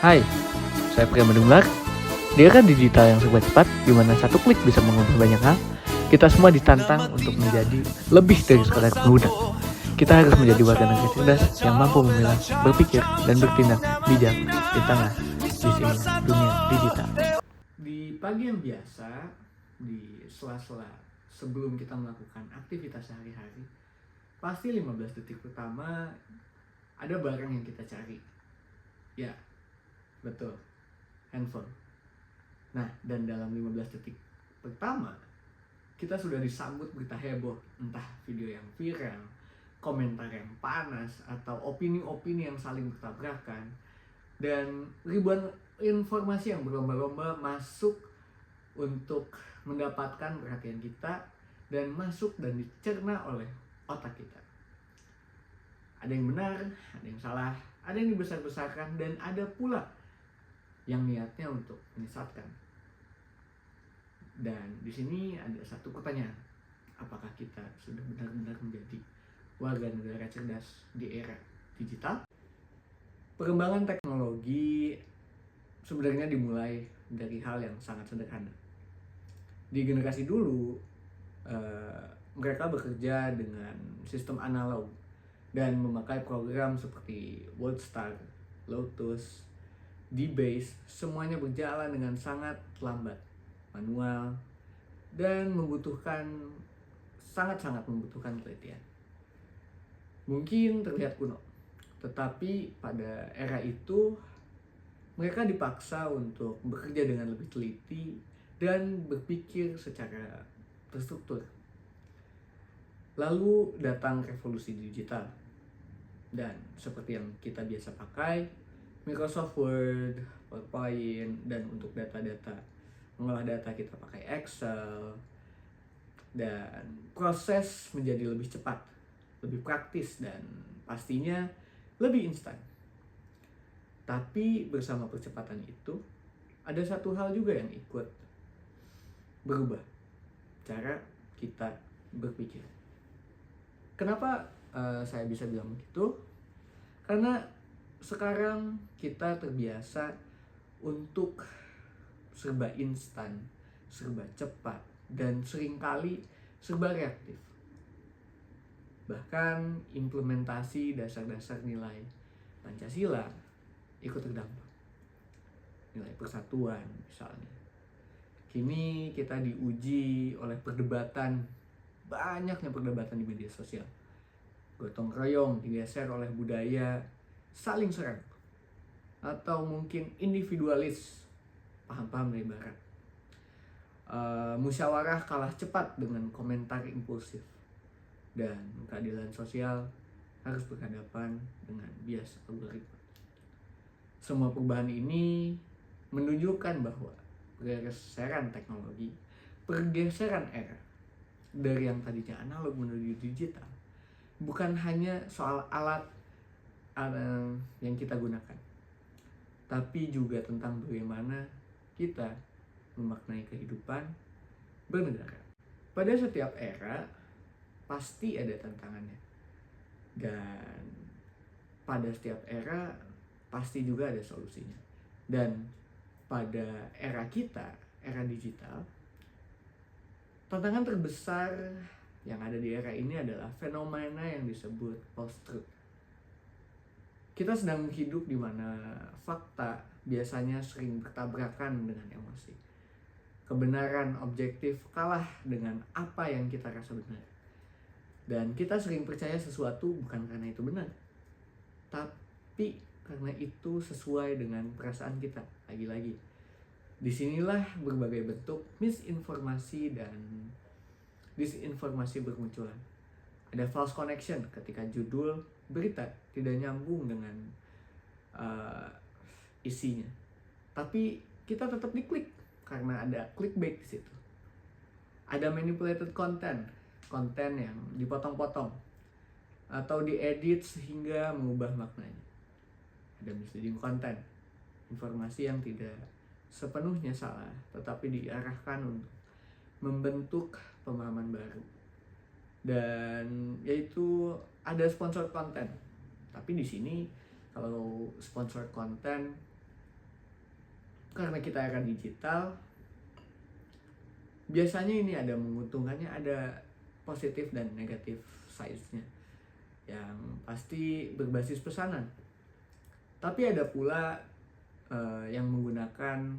Hai, saya Priyama Dumlar. Di era digital yang serba cepat, di mana satu klik bisa mengubah banyak hal, kita semua ditantang untuk menjadi lebih dari sekadar pengguna. Kita harus menjadi warga negara cerdas yang mampu memilah, berpikir, dan bertindak bijak di tengah bisnisnya dunia digital. Di pagi yang biasa, di sela-sela sebelum kita melakukan aktivitas sehari-hari, pasti 15 detik pertama ada barang yang kita cari. Ya, betul, handphone. Nah, dan dalam 15 detik pertama, kita sudah disambut berita heboh, entah video yang viral, komentar yang panas, atau opini-opini yang saling bertabrakan, dan ribuan informasi yang berlomba-lomba masuk untuk mendapatkan perhatian kita, dan masuk dan dicerna oleh otak kita. Ada yang benar, ada yang salah, ada yang dibesar-besarkan, dan ada pula yang niatnya untuk menyesatkan. Dan di sini ada satu pertanyaan, apakah kita sudah benar-benar menjadi warga negara cerdas di era digital? Perkembangan teknologi sebenarnya dimulai dari hal yang sangat sederhana. Di generasi dulu, mereka bekerja dengan sistem analog dan memakai program seperti WordStar, Lotus, DBase, semuanya berjalan dengan sangat lambat, manual, dan sangat-sangat membutuhkan penelitian. Mungkin terlihat kuno, tetapi pada era itu mereka dipaksa untuk bekerja dengan lebih teliti dan berpikir secara terstruktur. Lalu datang revolusi digital, dan seperti yang kita biasa pakai, Microsoft Word, PowerPoint, dan untuk data-data, mengolah data kita pakai Excel, dan proses menjadi lebih cepat, lebih praktis, dan pastinya lebih instan. Tapi bersama percepatan itu, ada satu hal juga yang ikut berubah, cara kita berpikir. Kenapa saya bisa bilang begitu? Karena sekarang kita terbiasa untuk serba instan, serba cepat, dan seringkali serba reaktif. Bahkan implementasi dasar-dasar nilai Pancasila ikut terdampak. Nilai persatuan misalnya. Kini kita diuji oleh banyaknya perdebatan di media sosial. Gotong royong digeser oleh budaya saling serang, atau mungkin individualis, paham-paham dari barat. Musyawarah kalah cepat dengan komentar impulsif, dan keadilan sosial harus berhadapan dengan bias algoritma. Semua perubahan ini menunjukkan bahwa pergeseran teknologi, pergeseran era dari yang tadinya analog menuju digital, bukan hanya soal alat yang kita gunakan, tapi juga tentang bagaimana kita memaknai kehidupan bernegara. Pada setiap era pasti ada tantangannya, dan pada setiap era pasti juga ada solusinya. Dan pada era kita, era digital, tantangan terbesar yang ada di era ini adalah fenomena yang disebut post-truth. Kita sedang hidup di mana fakta biasanya sering bertabrakan dengan emosi. Kebenaran objektif kalah dengan apa yang kita rasa benar. Dan kita sering percaya sesuatu bukan karena itu benar, tapi karena itu sesuai dengan perasaan kita. Lagi-lagi, disinilah berbagai bentuk misinformasi dan disinformasi bermunculan. Ada false connection ketika judul berita tidak nyambung dengan isinya, tapi kita tetap diklik karena ada clickbait di situ. Ada manipulated content yang dipotong-potong atau diedit sehingga mengubah maknanya. Ada misleading content, informasi yang tidak sepenuhnya salah, tetapi diarahkan untuk membentuk pemahaman baru. Dan yaitu ada sponsor content. Tapi di sini kalau sponsor content karena kita era digital, biasanya ini ada menguntungkannya, ada positif dan negatif sides-nya. Yang pasti berbasis pesanan. Tapi ada pula yang menggunakan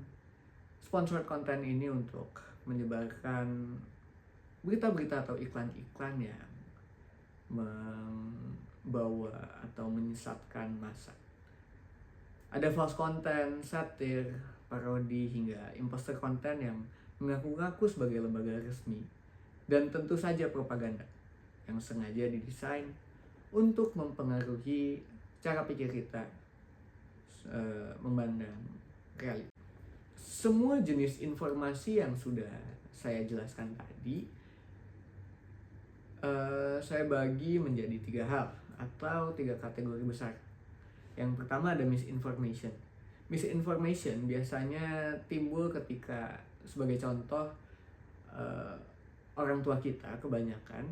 sponsored content ini untuk menyebarkan berita-berita atau iklan-iklan yang membawa atau menyesatkan massa. Ada false content, satir, parodi, hingga imposter content yang mengaku-ngaku sebagai lembaga resmi. Dan tentu saja propaganda yang sengaja didesain untuk mempengaruhi cara pikir kita memandang realita. Semua jenis informasi yang sudah saya jelaskan tadi saya bagi menjadi 3 hal atau 3 kategori besar. Yang pertama ada misinformation. Misinformation biasanya timbul ketika, sebagai contoh, orang tua kita kebanyakan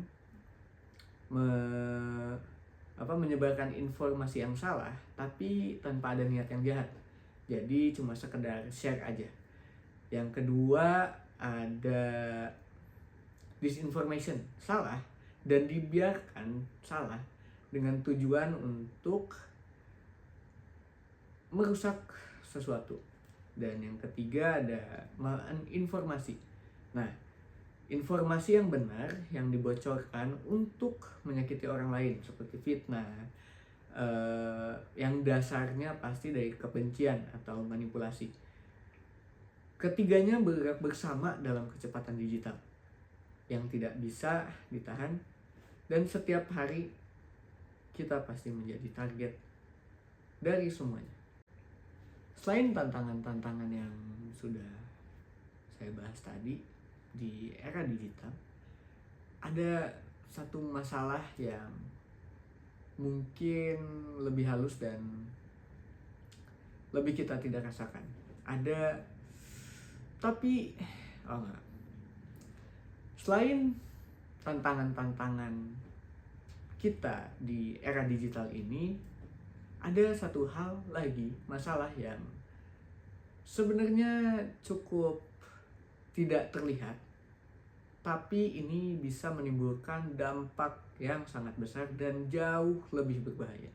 menyebarkan informasi yang salah tapi tanpa ada niat yang jahat. Jadi cuma sekedar share aja. Yang kedua ada disinformation, salah dan dibiarkan salah dengan tujuan untuk merusak sesuatu. Dan yang ketiga ada malinformasi. Nah, informasi yang benar yang dibocorkan untuk menyakiti orang lain seperti fitnah, yang dasarnya pasti dari kebencian atau manipulasi. Ketiganya bergerak bersama dalam kecepatan digital yang tidak bisa ditahan, dan setiap hari kita pasti menjadi target dari semuanya. Selain tantangan-tantangan yang sudah saya bahas tadi di era digital, ada satu masalah yang mungkin lebih halus dan lebih kita tidak rasakan. Selain tantangan-tantangan kita di era digital ini, ada satu hal lagi, masalah yang sebenarnya cukup tidak terlihat, tapi ini bisa menimbulkan dampak yang sangat besar dan jauh lebih berbahaya.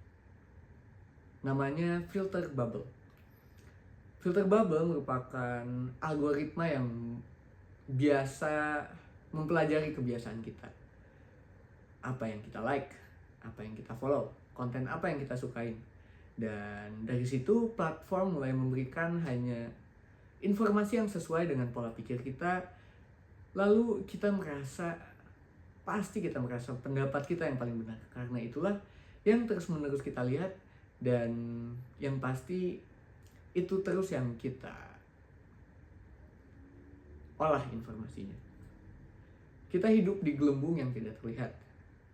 Namanya filter bubble. Filter bubble merupakan algoritma yang biasa mempelajari kebiasaan kita. Apa yang kita like, apa yang kita follow, konten apa yang kita sukain. Dan dari situ platform mulai memberikan hanya informasi yang sesuai dengan pola pikir kita. Lalu pasti kita merasa pendapat kita yang paling benar. Karena itulah yang terus-menerus kita lihat, dan yang pasti itu terus yang kita olah informasinya. Kita hidup di gelembung yang tidak terlihat,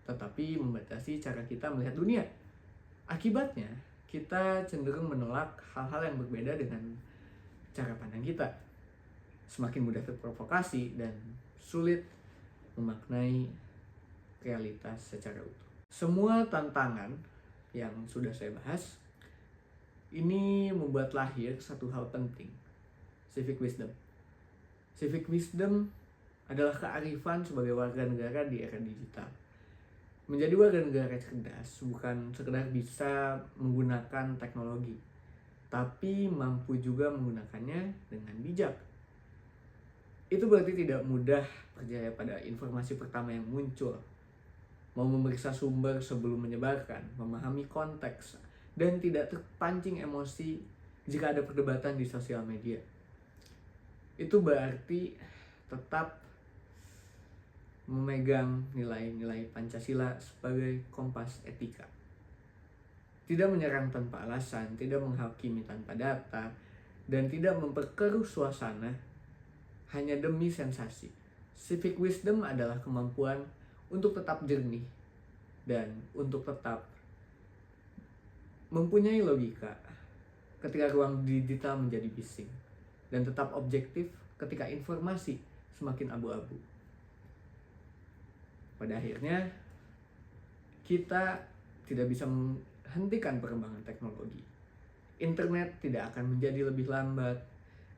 tetapi membatasi cara kita melihat dunia. Akibatnya, kita cenderung menolak hal-hal yang berbeda dengan cara pandang kita. Semakin mudah terprovokasi dan sulit memaknai realitas secara utuh. Semua tantangan yang sudah saya bahas ini membuat lahir satu hal penting, civic wisdom. Civic wisdom adalah kearifan sebagai warga negara di era digital. Menjadi warga negara cerdas bukan sekedar bisa menggunakan teknologi, tapi mampu juga menggunakannya dengan bijak. Itu berarti tidak mudah percaya pada informasi pertama yang muncul, mau memeriksa sumber sebelum menyebarkan, memahami konteks, dan tidak terpancing emosi jika ada perdebatan di sosial media. Itu berarti tetap memegang nilai-nilai Pancasila sebagai kompas etika. Tidak menyerang tanpa alasan, tidak menghakimi tanpa data, dan tidak memperkeruh suasana hanya demi sensasi. Civic wisdom adalah kemampuan untuk tetap jernih dan untuk tetap mempunyai logika ketika ruang digital menjadi bising, dan tetap objektif ketika informasi semakin abu-abu. Pada akhirnya, kita tidak bisa menghentikan perkembangan teknologi. Internet tidak akan menjadi lebih lambat,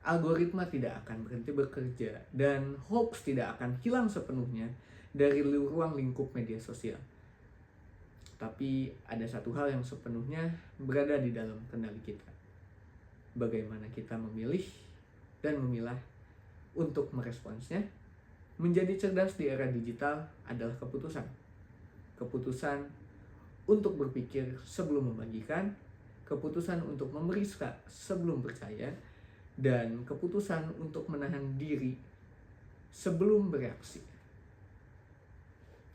algoritma tidak akan berhenti bekerja dan hoax tidak akan hilang sepenuhnya dari ruang lingkup media sosial. Tapi ada satu hal yang sepenuhnya berada di dalam kendali kita. Bagaimana kita memilih dan memilah untuk meresponsnya. Menjadi cerdas di era digital adalah keputusan. Keputusan untuk berpikir sebelum membagikan, keputusan untuk memeriksa sebelum percaya, dan keputusan untuk menahan diri sebelum bereaksi.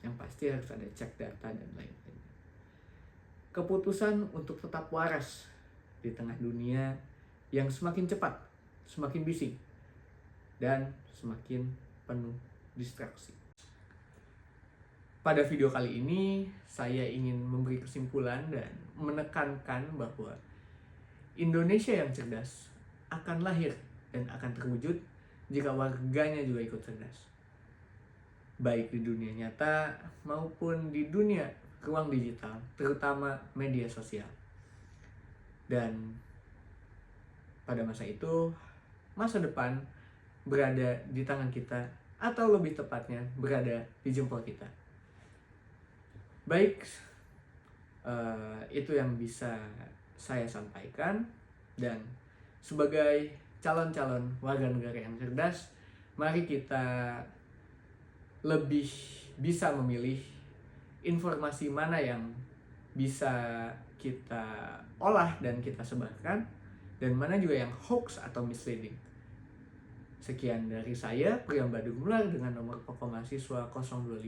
Yang pasti harus ada cek data dan lain-lain. Keputusan untuk tetap waras di tengah dunia yang semakin cepat, semakin bising, dan semakin penuh distraksi. Pada video kali ini, saya ingin memberi kesimpulan dan menekankan bahwa Indonesia yang cerdas akan lahir dan akan terwujud jika warganya juga ikut cerdas. Baik di dunia nyata maupun di dunia ruang digital, terutama media sosial. Dan pada masa itu, masa depan berada di tangan kita, atau lebih tepatnya berada di jempol kita. Baik, itu yang bisa saya sampaikan. Dan sebagai calon-calon warga negara yang cerdas, mari kita lebih bisa memilih informasi mana yang bisa kita olah dan kita sebarkan, dan mana juga yang hoax atau misleading. Sekian dari saya, Priyambadu Gumelar dengan nomor pokok mahasiswa 025.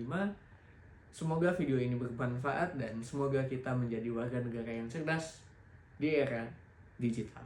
Semoga video ini bermanfaat dan semoga kita menjadi warga negara yang cerdas di era digital.